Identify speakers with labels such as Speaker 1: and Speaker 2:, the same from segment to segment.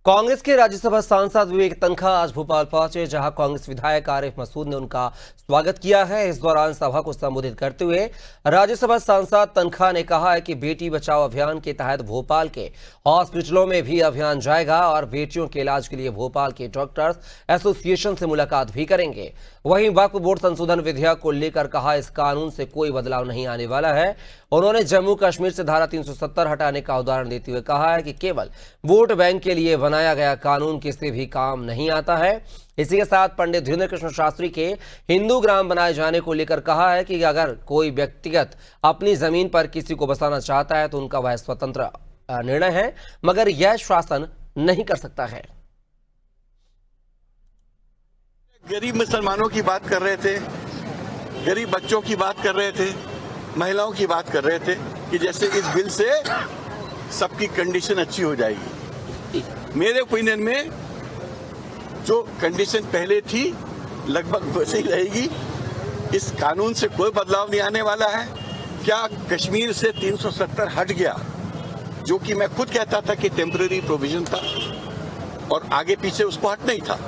Speaker 1: कांग्रेस के राज्यसभा सांसद विवेक तनखा आज भोपाल पहुंचे, जहां कांग्रेस विधायक आरिफ मसूद ने उनका स्वागत किया है। इस दौरान सभा को संबोधित करते हुए राज्यसभा सांसद तनखा ने कहा है कि बेटी बचाओ अभियान के तहत भोपाल के हॉस्पिटलों में भी अभियान जाएगा और बेटियों के इलाज के लिए भोपाल के डॉक्टर्स एसोसिएशन से मुलाकात भी करेंगे। वहीं वक्फ बोर्ड संशोधन विधेयक को लेकर कहा, इस कानून से कोई बदलाव नहीं आने वाला है। उन्होंने जम्मू कश्मीर से धारा 370 हटाने का उदाहरण देते हुए कहा है कि केवल वोट बैंक के लिए बनाया गया कानून किसी भी काम नहीं आता है। इसी के साथ पंडित धीरेन्द्र कृष्ण शास्त्री के हिंदू ग्राम बनाए जाने को लेकर कहा है कि अगर कोई व्यक्तिगत अपनी जमीन पर किसी को बसाना चाहता है तो उनका वह स्वतंत्र निर्णय है, मगर यह शासन नहीं कर सकता है।
Speaker 2: गरीब मुसलमानों की बात कर रहे थे, गरीब बच्चों की बात कर रहे थे, महिलाओं की बात कर रहे थे कि जैसे इस बिल से सबकी कंडीशन अच्छी हो जाएगी। मेरे ओपिनियन में जो कंडीशन पहले थी लगभग वैसे ही रहेगी। इस कानून से कोई बदलाव नहीं आने वाला है। क्या कश्मीर से 370 हट गया, जो कि मैं खुद कहता था कि टेम्पररी प्रोविजन था और आगे पीछे उसको हटना ही था,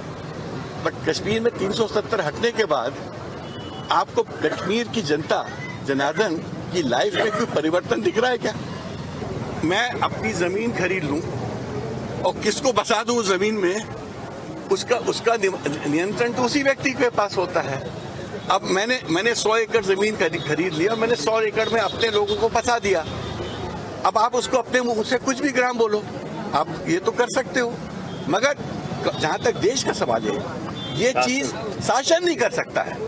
Speaker 2: बट कश्मीर में 370 हटने के बाद आपको कश्मीर की जनता जनार्दन की लाइफ में कोई परिवर्तन दिख रहा है क्या? मैं अपनी जमीन खरीद लूं और किसको बसा दूं जमीन में, उसका नियंत्रण तो उसी व्यक्ति के पास होता है। अब मैंने 100 एकड़ जमीन खरीद लिया, मैंने 100 एकड़ में अपने लोगों को बसा दिया। अब आप उसको अपने मुंह से कुछ भी ग्राम बोलो, आप ये तो कर सकते हो, मगर जहां तक देश का सवाल है, ये चीज शासन नहीं कर सकता है।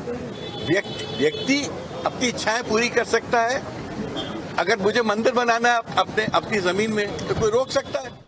Speaker 2: व्यक्ति अपनी इच्छाएं पूरी कर सकता है। अगर मुझे मंदिर बनाना है अपनी जमीन में तो कोई रोक सकता है?